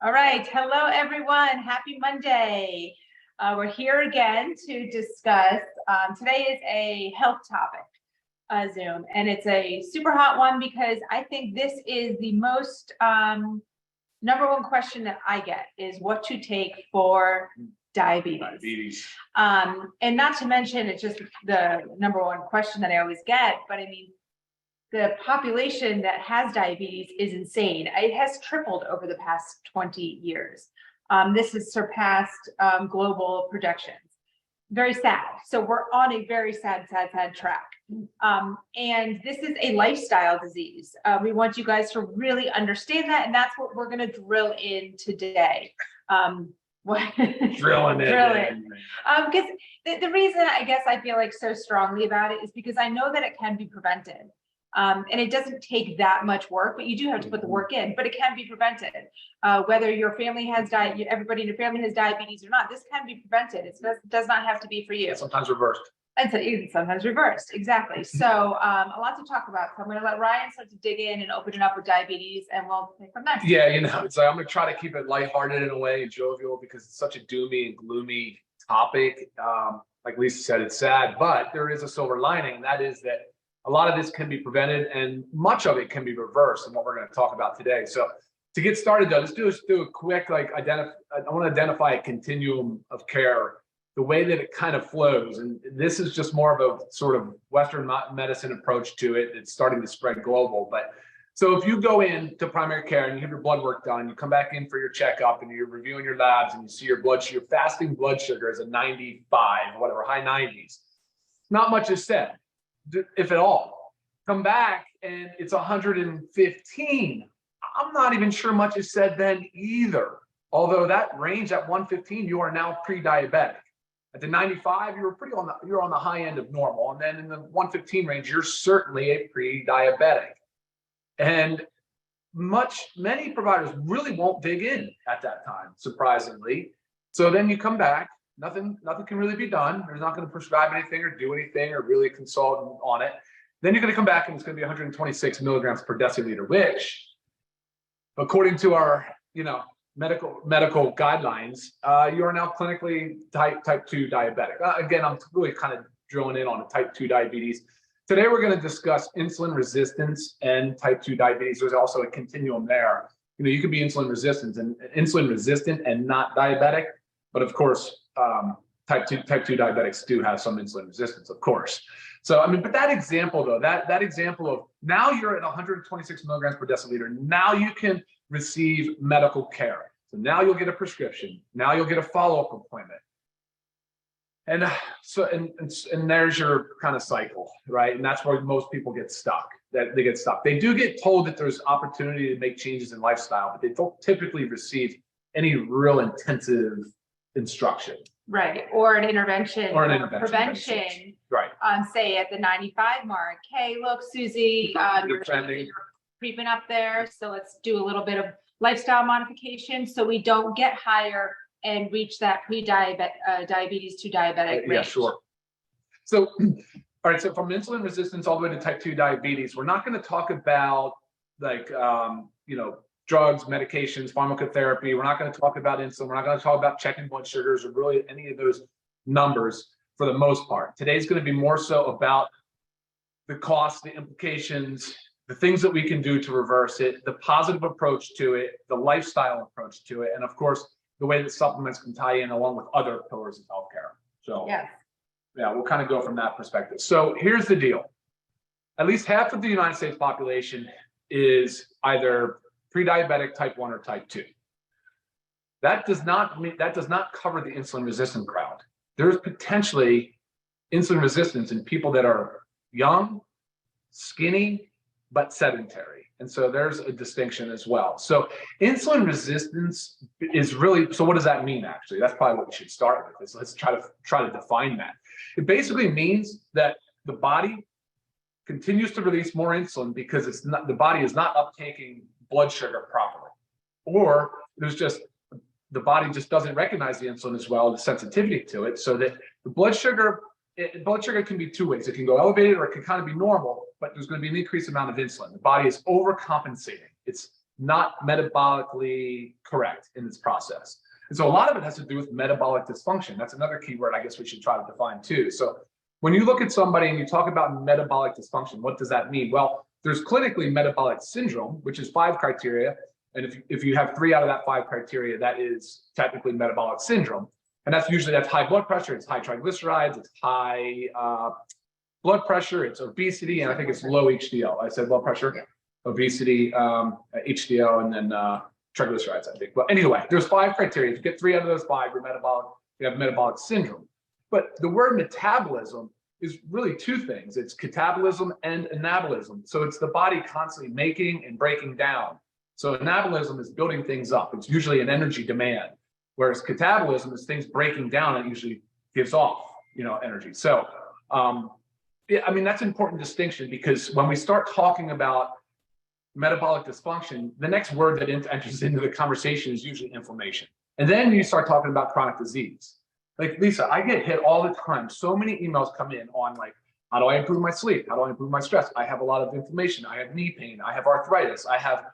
All right. Hello, everyone. Happy Monday. We're here again to discuss. Today is a health topic, Zoom, and it's a super hot one because I think this is the most number one question that I get is what to take for diabetes. And not to mention, it's just the number one question that I always get, but I mean, the population that has diabetes is insane. It has tripled over the past 20 years. This has surpassed global projections. Very sad. So we're on a very sad track. And this is a lifestyle disease. We want you guys to really understand that, and that's what we're going to drill in today. Drilling in. Because the reason I guess I feel like so strongly about it is because I know that it can be prevented. And it doesn't take that much work, but you do have to put the work in, but it can be prevented. Whether your family has everybody in your family has diabetes or not, this can be prevented. It does not have to be for you. Sometimes reversed. And so sometimes reversed, exactly. So a lot to talk about. So I'm going to let Ryan start to dig in and open it up with diabetes, and we'll take from there. Yeah, it's like I'm going to try to keep it lighthearted in a way and jovial because it's such a doomy and gloomy topic. Like Lisa said, it's sad, but there is a silver lining, and that is that a lot of this can be prevented and much of it can be reversed, and what we're going to talk about today. So to get started though, let's do a quick, I want to identify a continuum of care, the way that it kind of flows. And this is just more of a sort of Western medicine approach to it. It's starting to spread global. But so if you go into primary care and you have your blood work done, you come back in for your checkup and you're reviewing your labs and you see your fasting blood sugar is a 95, whatever, high 90s. Not much is said, if at all. Come back and it's 115. I'm not even sure much is said then either. Although that range at 115, you are now pre-diabetic. At the 95, you're on the high end of normal. And then in the 115 range, you're certainly a pre-diabetic. And many providers really won't dig in at that time, surprisingly. So then you come back, nothing can really be done. They're not going to prescribe anything or do anything or really consult on it. Then you're going to come back and it's going to be 126 milligrams per deciliter, which, according to our, medical guidelines, you are now clinically type 2 diabetic. Again, I'm really kind of drilling in on the type 2 diabetes. Today, we're going to discuss insulin resistance and type 2 diabetes. There's also a continuum there. You could be insulin resistant and not diabetic, but of course, type 2 diabetics do have some insulin resistance, of course. So, but that example though, that example of now you're at 126 milligrams per deciliter, now you can receive medical care. So now you'll get a prescription. Now you'll get a follow-up appointment. And so, and there's your kind of cycle, right? And that's where most people get stuck. They do get told that there's opportunity to make changes in lifestyle, but they don't typically receive any real intensive instruction. Right, or an intervention, prevention. Right. Say at the 95 mark, hey, look, Susie, you're creeping up there, so let's do a little bit of lifestyle modification so we don't get higher and reach that diabetes to diabetic range. Yeah, sure. So, all right, so from insulin resistance all the way to type 2 diabetes, we're not going to talk about drugs, medications, pharmacotherapy. We're not going to talk about insulin. We're not going to talk about checking blood sugars or really any of those numbers for the most part. Today's going to be more so about the costs, the implications, the things that we can do to reverse it, the positive approach to it, the lifestyle approach to it, and of course, the way that supplements can tie in along with other pillars of healthcare. So yeah, we'll kind of go from that perspective. So here's the deal. At least half of the United States population is either pre-diabetic type 1 or type 2. That does not cover the insulin resistant crowd. There's potentially insulin resistance in people that are young, skinny, but sedentary. And so there's a distinction as well. So insulin resistance is really, so what does that mean actually? That's probably what we should start with. Let's try to define that. It basically means that the body continues to release more insulin because the body is not uptaking blood sugar properly, or the body just doesn't recognize the insulin as well, the sensitivity to it, so that the blood sugar can be two ways. It can go elevated or it can kind of be normal, but there's going to be an increased amount of insulin. The body is overcompensating. It's not metabolically correct in this process. And so a lot of it has to do with metabolic dysfunction. That's another key word I guess we should try to define too. So when you look at somebody and you talk about metabolic dysfunction, what does that mean? Well, there's clinically metabolic syndrome, which is 5 criteria. And if you have 3 out of that 5 criteria, that is technically metabolic syndrome. And that's high blood pressure, it's high triglycerides, it's high blood pressure, it's obesity, and I think it's low HDL. I said blood pressure, obesity, HDL, and then triglycerides, I think. But anyway, there's 5 criteria. If you get 3 out of those 5, you're metabolic, you have metabolic syndrome. But the word metabolism is really 2 things. It's catabolism and anabolism. So it's the body constantly making and breaking down. So anabolism is building things up. It's usually an energy demand, whereas catabolism is things breaking down and usually gives off, energy. So, I mean, that's an important distinction, because when we start talking about metabolic dysfunction, the next word that enters into the conversation is usually inflammation. And then you start talking about chronic disease. Like, Lisa, I get hit all the time. So many emails come in on like, how do I improve my sleep? How do I improve my stress? I have a lot of inflammation. I have knee pain. I have arthritis. I have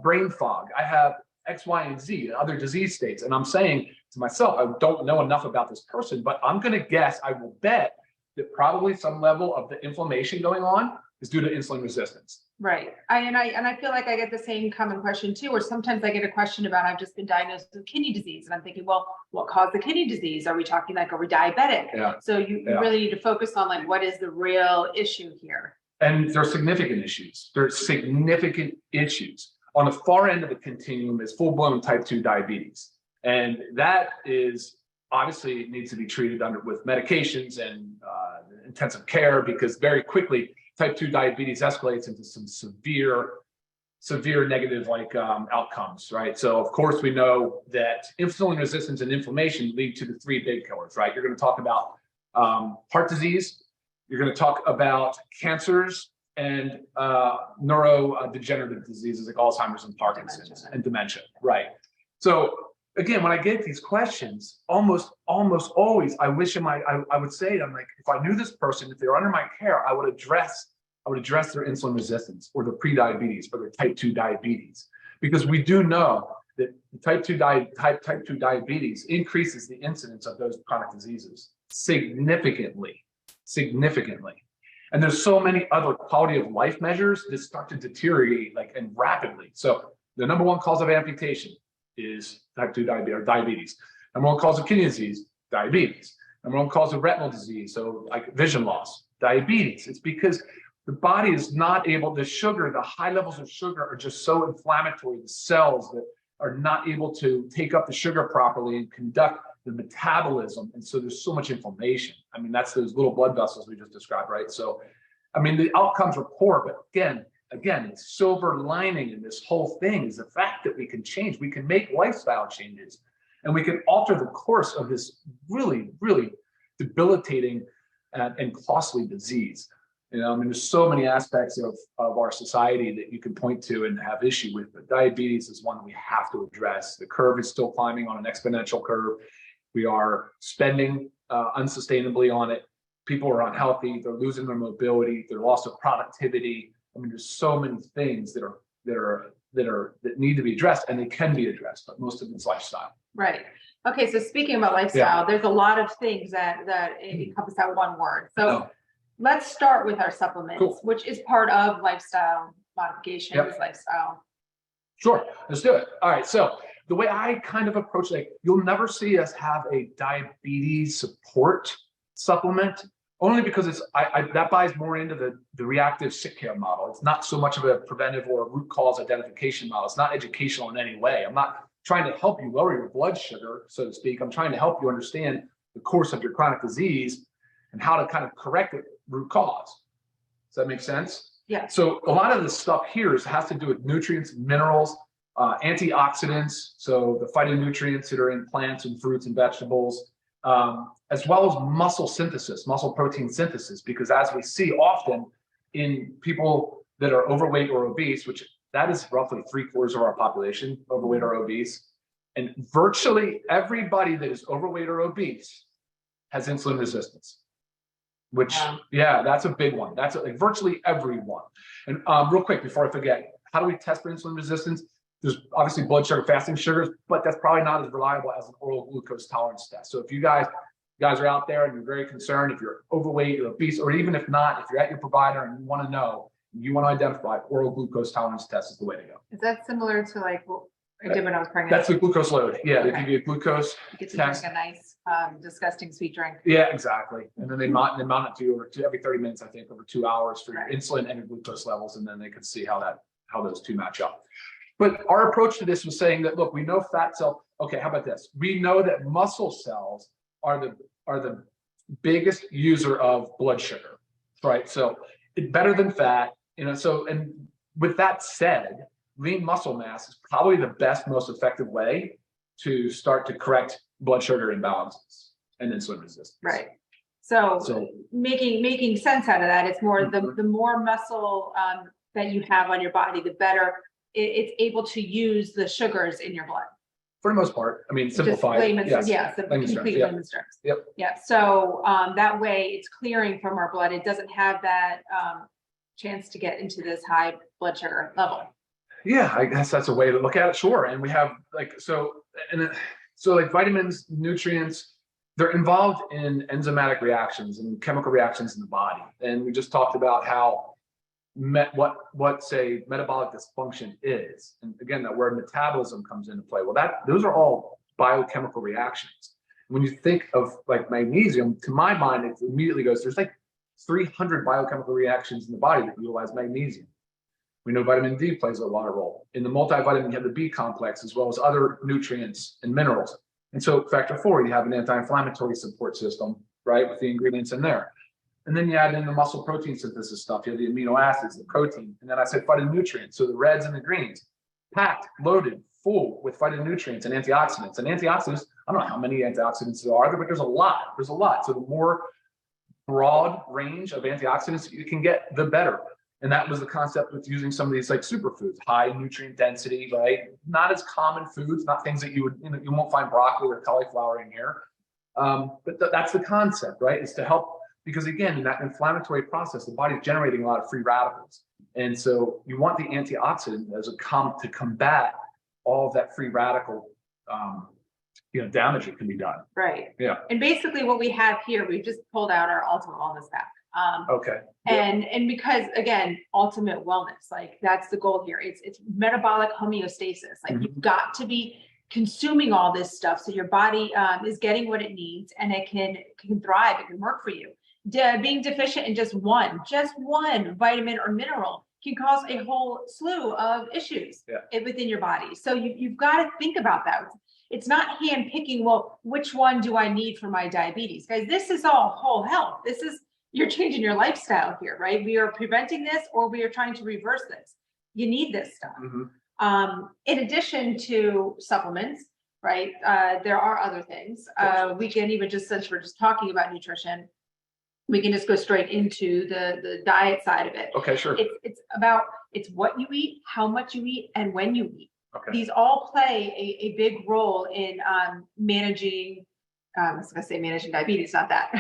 brain fog. I have X, Y, and Z, other disease states. And I'm saying to myself, I don't know enough about this person, but I'm going to guess, I will bet that probably some level of the inflammation going on is due to insulin resistance. Right. I feel like I get the same common question too, or sometimes I get a question about, I've just been diagnosed with kidney disease. And I'm thinking, well, what caused the kidney disease? Are we talking like, are we diabetic? Yeah. So you really need to focus on like, what is the real issue here? And there are significant issues. There's significant issues. On the far end of the continuum is full-blown type 2 diabetes. And that is obviously, it needs to be treated with medications and intensive care, because very quickly type 2 diabetes escalates into some severe negative outcomes, right? So of course we know that insulin resistance and inflammation lead to the 3 big killers, right? You're going to talk about heart disease, you're going to talk about cancers, and neurodegenerative diseases like Alzheimer's and Parkinson's and dementia, right? So again, when I get these questions, almost always, I would say, I'm like, if I knew this person, if they were under my care, I would address their insulin resistance or their pre-diabetes or their type 2 diabetes, because we do know that type 2 diabetes increases the incidence of those chronic diseases significantly. And there's so many other quality of life measures that start to deteriorate and rapidly. So the number 1 cause of amputation is type 2 diabetes. Number 1 cause of kidney disease, diabetes. Number 1 cause of retinal disease, so like vision loss, diabetes. It's because the body is not able, the high levels of sugar are just so inflammatory. The cells that are not able to take up the sugar properly and conduct the metabolism. And so there's so much inflammation. I mean, that's those little blood vessels we just described, right? So, I mean, the outcomes are poor, but again, the silver lining in this whole thing is the fact that we can change. We can make lifestyle changes, and we can alter the course of this really, really debilitating and costly disease. I mean, there's so many aspects of our society that you can point to and have issue with, but diabetes is one that we have to address. The curve is still climbing on an exponential curve. We are spending unsustainably on it. People are unhealthy. They're losing their mobility, their loss of productivity. I mean, there's so many things that need to be addressed, and they can be addressed, but most of it's lifestyle. Right. Okay. So speaking about lifestyle, there's a lot of things that encompass that one word. So let's start with our supplements, which is part of lifestyle modifications, lifestyle. Sure. Let's do it. All right. So the way I kind of approach it, you'll never see us have a diabetes support supplement, only because that buys more into the reactive sick care model. It's not so much of a preventive or a root cause identification model. It's not educational in any way. I'm not trying to help you lower your blood sugar, so to speak. I'm trying to help you understand the course of your chronic disease and how to kind of correct the root cause. Does that make sense? Yeah. So a lot of this stuff here has to do with nutrients, minerals, antioxidants, so the phytonutrients that are in plants and fruits and vegetables, as well as muscle synthesis, muscle protein synthesis, because as we see often in people that are overweight or obese, which that is roughly 3/4 of our population, overweight or obese, and virtually everybody that is overweight or obese has insulin resistance, which, that's a big one. That's like virtually everyone. And real quick, before I forget, how do we test for insulin resistance? There's obviously blood sugar fasting sugars, but that's probably not as reliable as an oral glucose tolerance test. So if you guys are out there and you're very concerned, if you're overweight or obese, or even if not, if you're at your provider and you want to know, you want to identify, oral glucose tolerance test is the way to go. Is that similar to like what I did when I was pregnant? That's the glucose load. Yeah, Okay. they give you a glucose You get to test. drink a nice, disgusting sweet drink. Yeah, exactly. And then they mount it to you every 30 minutes, I think, over 2 hours for your Right. insulin and your glucose levels, and then they can see how those two match up. But our approach to this was saying that, look, we know fat cell. Okay, how about this? We know that muscle cells are the biggest user of blood sugar, right? So it's better than fat, So, and with that said, lean muscle mass is probably the best, most effective way to start to correct blood sugar imbalances and insulin resistance. Right. So making sense out of that, it's more the more muscle that you have on your body, the better it's able to use the sugars in your blood. For the most part, I mean, simplified. Yes, the layman's terms, complete yeah. layman's terms. Yep. Yeah. So that way it's clearing from our blood. It doesn't have that chance to get into this high blood sugar level. Yeah, I guess that's a way to look at it. Sure. And we have so vitamins, nutrients, they're involved in enzymatic reactions and chemical reactions in the body. And we just talked about how what say metabolic dysfunction is. And again, that word metabolism comes into play. Well, those are all biochemical reactions. When you think of like magnesium, to my mind, it immediately goes, there's like 300 biochemical reactions in the body that utilize magnesium. We know vitamin D plays a lot of role. In the multivitamin, you have the B complex, as well as other nutrients and minerals. And so factor 4, you have an anti-inflammatory support system, right, with the ingredients in there. And then you add in the muscle protein synthesis stuff. You have the amino acids, the protein. And then I said phytonutrients. So the reds and the greens, packed, loaded, full with phytonutrients and antioxidants. And antioxidants, I don't know how many antioxidants there are, but there's a lot. There's a lot. So the more broad range of antioxidants you can get, the better. And that was the concept with using some of these like superfoods, high nutrient density, right? Not as common foods, not things that you won't find broccoli or cauliflower in here. But that's the concept, right? Is to help, because again, in that inflammatory process, the body's generating a lot of free radicals. And so you want the antioxidant as to combat all of that free radical damage that can be done. Right. Yeah. And basically what we have here, we've just pulled out our ultimate wellness pack. Okay. And because again, ultimate wellness, like that's the goal here. It's metabolic homeostasis. Like you've got to be consuming all this stuff so your body is getting what it needs and it can thrive. It can work for you. Being deficient in just one vitamin or mineral can cause a whole slew of issues within your body. So you've got to think about that. It's not hand picking, well, which one do I need for my diabetes? Guys, this is all whole health. You're changing your lifestyle here, right? We are preventing this or we are trying to reverse this. You need this stuff. In addition to supplements, right? There are other things. We can even since we're just talking about nutrition, we can just go straight into the diet side of it. Okay, sure. It's what you eat, how much you eat, and when you eat. Okay. These all play a big role in managing, I was going to say managing diabetes, not that,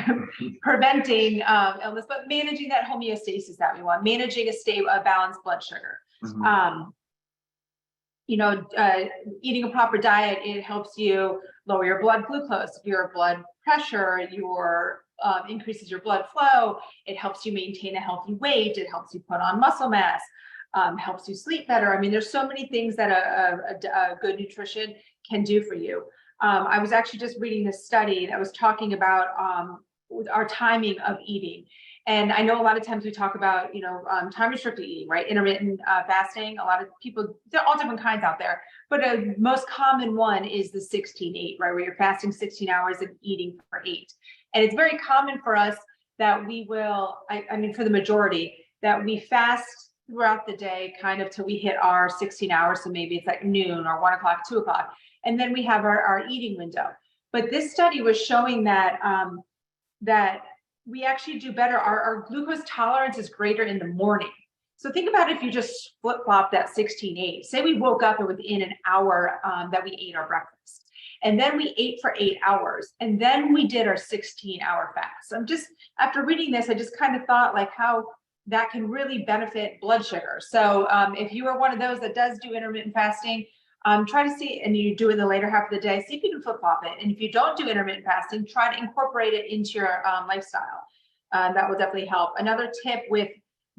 preventing illness, but managing that homeostasis that we want, managing a balanced blood sugar. Eating a proper diet, it helps you lower your blood glucose, your blood pressure, increases your blood flow. It helps you maintain a healthy weight. It helps you put on muscle mass, helps you sleep better. I mean, there's so many things that a good nutrition can do for you. I was actually just reading this study that was talking about our timing of eating. And I know a lot of times we talk about, time restricted eating, right? Intermittent fasting. A lot of people, there are all different kinds out there, but a most common one is the 16-8, right? Where you're fasting 16 hours and eating for 8. And it's very common for us that we will, I mean, for the majority, that we fast throughout the day kind of till we hit our 16 hours. So maybe it's like noon or 1 o'clock, 2 o'clock. And then we have our eating window. But this study was showing that that we actually do better. Our glucose tolerance is greater in the morning. So think about if you just flip-flop that 16-8. Say we woke up and within an hour that we ate our breakfast. And then we ate for 8 hours. And then we did our 16-hour fast. After reading this, I just kind of thought like how that can really benefit blood sugar. So if you are one of those that does do intermittent fasting, try to see, and you do it in the later half of the day, see if you can flip-flop it. And if you don't do intermittent fasting, try to incorporate it into your lifestyle. That will definitely help. Another tip with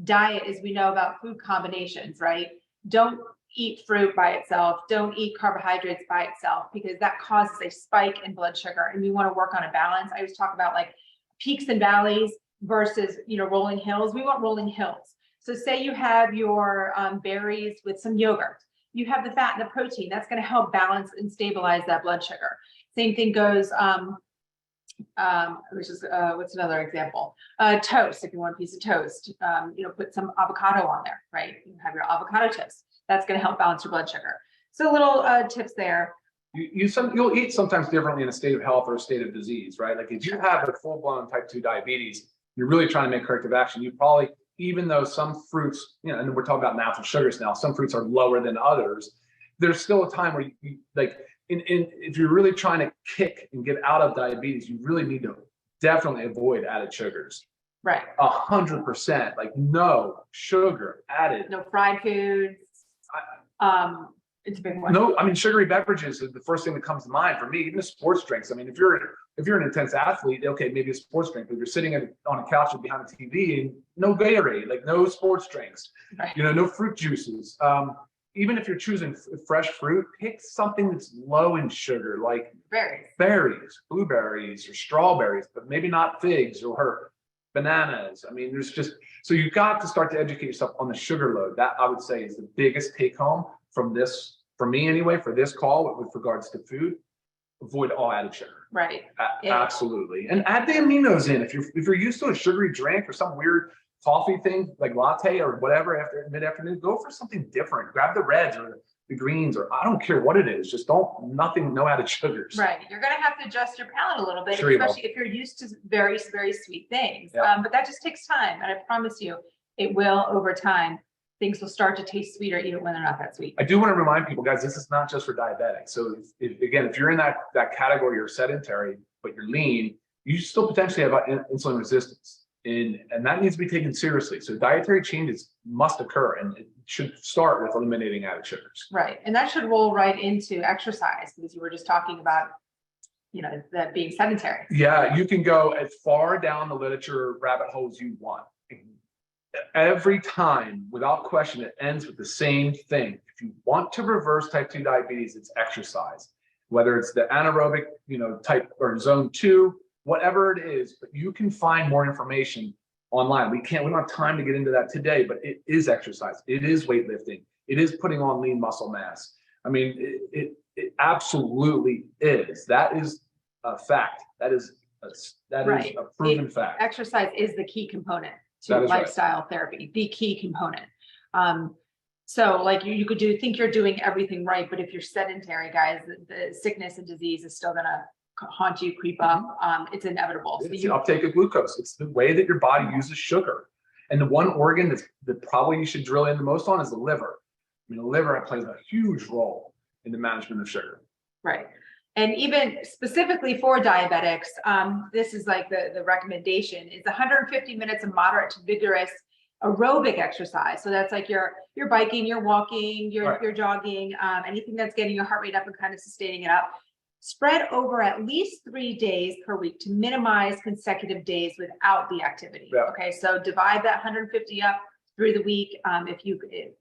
diet is we know about food combinations, right? Don't eat fruit by itself. Don't eat carbohydrates by itself, because that causes a spike in blood sugar. And we want to work on a balance. I always talk about like peaks and valleys versus, rolling hills. We want rolling hills. So say you have your berries with some yogurt. You have the fat and the protein. That's going to help balance and stabilize that blood sugar. Same thing goes, what's another example? Toast. If you want a piece of toast, put some avocado on there, right? You have your avocado toast. That's going to help balance your blood sugar. So little tips there. You'll eat sometimes differently in a state of health or a state of disease, right? Like if you have a full-blown type 2 diabetes, you're really trying to make corrective action. You probably, even though some fruits, and we're talking about natural sugars now, some fruits are lower than others. There's still a time where you like, if you're really trying to kick and get out of diabetes, you really need to definitely avoid added sugars. Right. 100%. Like no sugar added. No fried foods. It's a big one. No, I mean, sugary beverages is the first thing that comes to mind for me. Even the sports drinks. I mean, if you're an intense athlete, okay, maybe a sports drink. But if you're sitting on a couch or behind a TV, and no Gatorade, like no sports drinks, right. No fruit juices. Even if you're choosing fresh fruit, pick something that's low in sugar, like berries, blueberries, or strawberries, but maybe not figs or bananas. I mean, so you've got to start to educate yourself on the sugar load. That I would say is the biggest take home from this, for me anyway, for this call with regards to food. Avoid all added sugar. Right. Absolutely. And add the aminos in. If you're used to a sugary drink or some weird coffee thing like latte or whatever after mid-afternoon, go for something different. Grab the reds or the greens, or I don't care what it is. Just no added sugars. Right. You're going to have to adjust your palate a little bit, Sure, especially if you're used to very, very sweet things. Yeah. But that just takes time. And I promise you, it will over time. Things will start to taste sweeter even when they're not that sweet. I do want to remind people, guys, this is not just for diabetics. So if you're in that category, you're sedentary, but you're lean, you still potentially have insulin resistance. And that needs to be taken seriously. So dietary changes must occur, and it should start with eliminating added sugars. Right. And that should roll right into exercise, because you were just talking about, that being sedentary. Yeah, you can go as far down the literature rabbit hole as you want. Every time, without question, it ends with the same thing. If you want to reverse type 2 diabetes, it's exercise. Whether it's the anaerobic, type or zone 2, whatever it is, but you can find more information online. We don't have time to get into that today, but it is exercise. It is weightlifting. It is putting on lean muscle mass. I mean, it absolutely is. That is a fact. That is a proven fact. Exercise is the key component to lifestyle therapy, the key component. So like you could think you're doing everything right, but if you're sedentary, guys, the sickness and disease is still gonna haunt you, creep up. It's inevitable. It's the uptake of glucose. It's the way that your body uses sugar. And the one organ that probably you should drill in the most on is the liver. I mean, the liver plays a huge role in the management of sugar. Right. And even specifically for diabetics, this is like the recommendation is 150 minutes of moderate to vigorous aerobic exercise. So that's like your biking, your walking, your jogging, anything that's getting your heart rate up and kind of sustaining it up. Spread over at least 3 days per week to minimize consecutive days without the activity. Yeah. Okay, so divide that 150 up through the week, if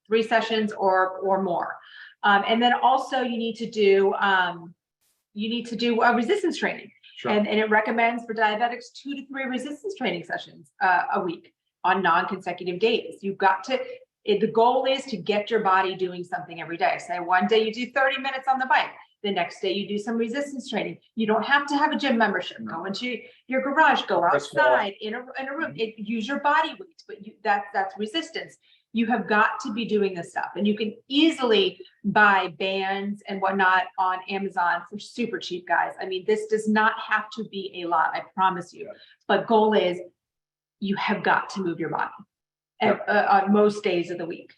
3 sessions or more. And then also you need to do resistance training. Sure. And it recommends for diabetics 2 to 3 resistance training sessions a week on non-consecutive days. The goal is to get your body doing something every day. Say one day you do 30 minutes on the bike. The next day you do some resistance training. You don't have to have a gym membership. Go into your garage, go outside in a room, use your body weight, but that's resistance. You have got to be doing this stuff, and you can easily buy bands and whatnot on Amazon for super cheap, guys. I mean, this does not have to be a lot, I promise you. But goal is you have got to move your body on most days of the week.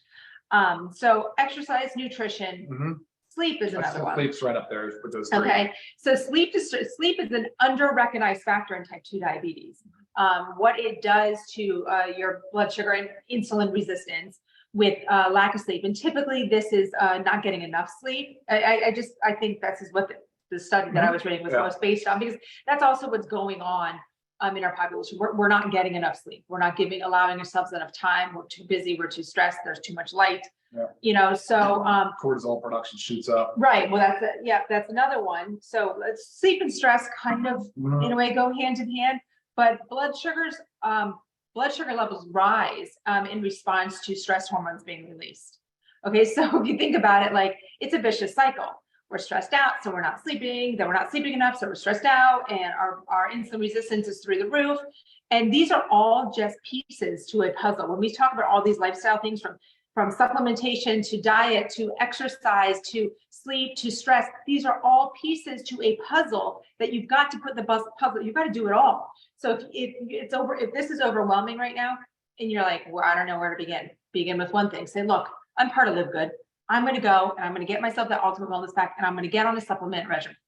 So exercise, nutrition, sleep is another one. Sleep's right up there with those 3. Okay, so sleep is an under-recognized factor in type 2 diabetes. what it does to your blood sugar and insulin resistance with lack of sleep. And typically this is not getting enough sleep. I think this is what the study that I was reading was most based on, because that's also what's going on in our population. We're not getting enough sleep. We're not allowing ourselves enough time. We're too busy. We're too stressed. There's too much light. You know, so cortisol production shoots up. Right. Well, that's another one. So sleep and stress kind of in a way go hand in hand, but blood sugar levels rise in response to stress hormones being released. Okay, so if you think about it, like it's a vicious cycle. We're stressed out, so we're not sleeping, then we're not sleeping enough, so we're stressed out, and our insulin resistance is through the roof. And these are all just pieces to a puzzle. When we talk about all these lifestyle things, from supplementation to diet to exercise to sleep to stress, these are all pieces to a puzzle that you've got to put the puzzle, you've got to do it all. So if this is overwhelming right now and you're like, well, I don't know where to begin with one thing. Say, look, I'm part of LiveGood. I'm going to go and I'm going to get myself that ultimate wellness pack, and I'm going to get on a supplement regimen.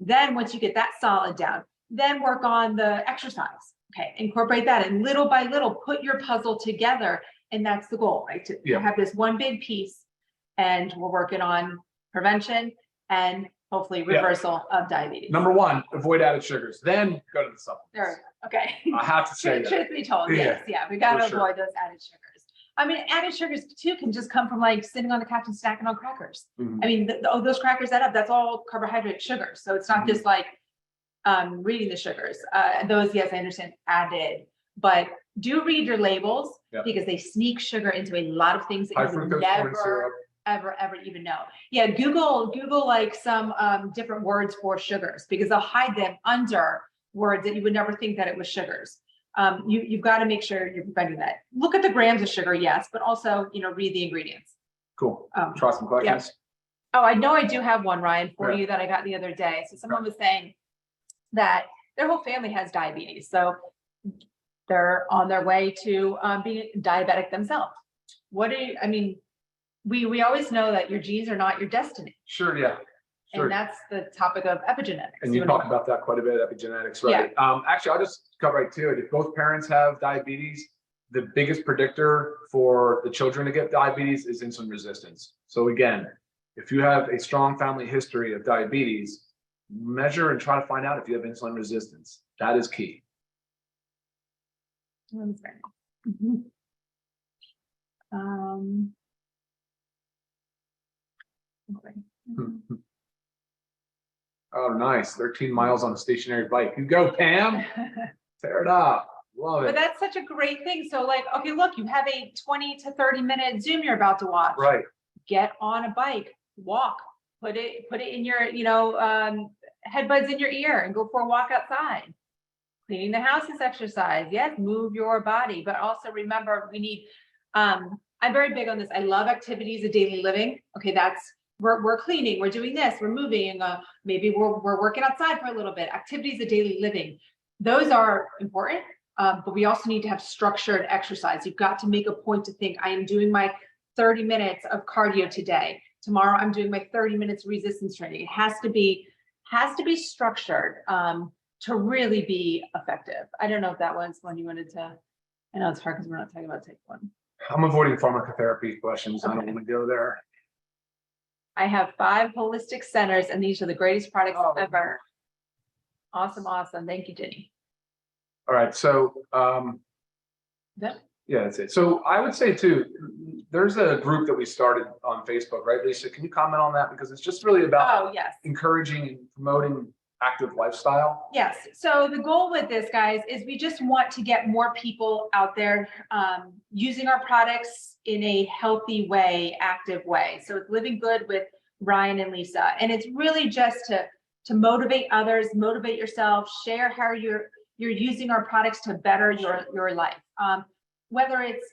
Then once you get that solid down, then work on the exercise. Okay, incorporate that, and little by little put your puzzle together. And that's the goal, right? To have this one big piece, and we're working on prevention and hopefully reversal of diabetes. Number one, avoid added sugars. Then go to the supplements. Okay. I have to say Truth be told, yes, we got to avoid those added sugars. I mean, added sugars too can just come from like sitting on the couch and snacking on crackers. I mean, those crackers add up. That's all carbohydrate sugars. So it's not just like reading the sugars. Those, yes, I understand added, but do read your labels because they sneak sugar into a lot of things that you would never, ever even know. Yeah, Google like some different words for sugars, because they'll hide them under words that you would never think that it was sugars. You've got to make sure you're preventing that. Look at the grams of sugar, yes, but also, read the ingredients. Cool. Try some questions. Oh, I know I do have one, Ryan, for you that I got the other day. So someone was saying that their whole family has diabetes. So they're on their way to being diabetic themselves. We always know that your genes are not your destiny. Sure, yeah. Sure. And that's the topic of epigenetics. And you talk about that quite a bit, epigenetics, right? Yeah. Actually, I'll just cut right to it. If both parents have diabetes, the biggest predictor for the children to get diabetes is insulin resistance. So again, if you have a strong family history of diabetes, measure and try to find out if you have insulin resistance. That is key. Oh, nice. 13 miles on a stationary bike. You go, Pam. Tear it up. Love it. But that's such a great thing. So like, okay, look, you have a 20 to 30 minute Zoom you're about to watch. Right. Get on a bike, walk, put it in your, headbuds in your ear and go for a walk outside. Cleaning the house is exercise. Yes, move your body, but also remember we need, I'm very big on this. I love activities of daily living. Okay, we're cleaning, we're doing this, we're moving, maybe we're working outside for a little bit. Activities of daily living, those are important, but we also need to have structured exercise. You've got to make a point to think, I am doing my 30 minutes of cardio today. Tomorrow I'm doing my 30 minutes of resistance training. It has to be structured to really be effective. I don't know if that was one you wanted to, I know it's hard because we're not talking about type 1. I'm avoiding pharmacotherapy questions. Okay. I don't want to go there. I have 5 holistic centers, and these are the greatest products ever. Awesome. Thank you, Jenny. All right. So, yeah, that's it. So I would say too, there's a group that we started on Facebook, right, Lisa? Can you comment on that? Because it's just really about encouraging and promoting active lifestyle. Yes. So the goal with this, guys, is we just want to get more people out there using our products in a healthy way, active way. So it's Living Good with Ryan and Lisa. And it's really just to motivate others, motivate yourself, share how you're using our products to better your life. Whether it's,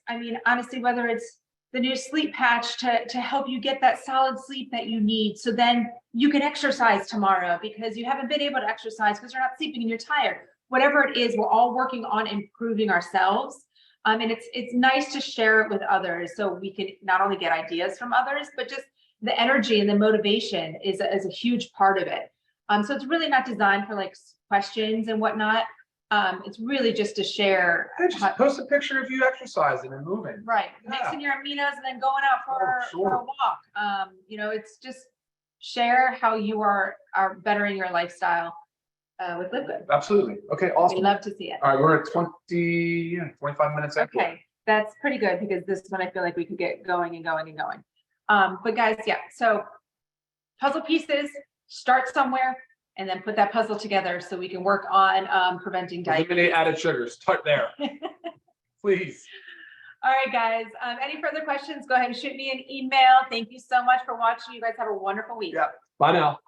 honestly, whether it's the new sleep patch to help you get that solid sleep that you need, so then you can exercise tomorrow because you haven't been able to exercise because you're not sleeping and you're tired. Whatever it is, we're all working on improving ourselves. And it's nice to share it with others so we can not only get ideas from others, but just the energy and the motivation is a huge part of it. So it's really not designed for like questions and whatnot. It's really just to share. Hey, just post a picture of you exercising and moving. Right, Yeah. mixing your aminos and then going out for sure. a walk. You know, it's just share how you are bettering your lifestyle with LiveGood. Absolutely. Okay, We awesome. love to see it. All right, we're at 25 minutes in. Okay, that's pretty good because this one I feel like we could get going and going and going. But guys, yeah, so puzzle pieces, start somewhere and then put that puzzle together so we can work on preventing diabetes. Eliminate added sugars. Start there. Please. All right, guys. Any further questions, go ahead and shoot me an email. Thank you so much for watching. You guys have a wonderful week. Yeah. Bye now.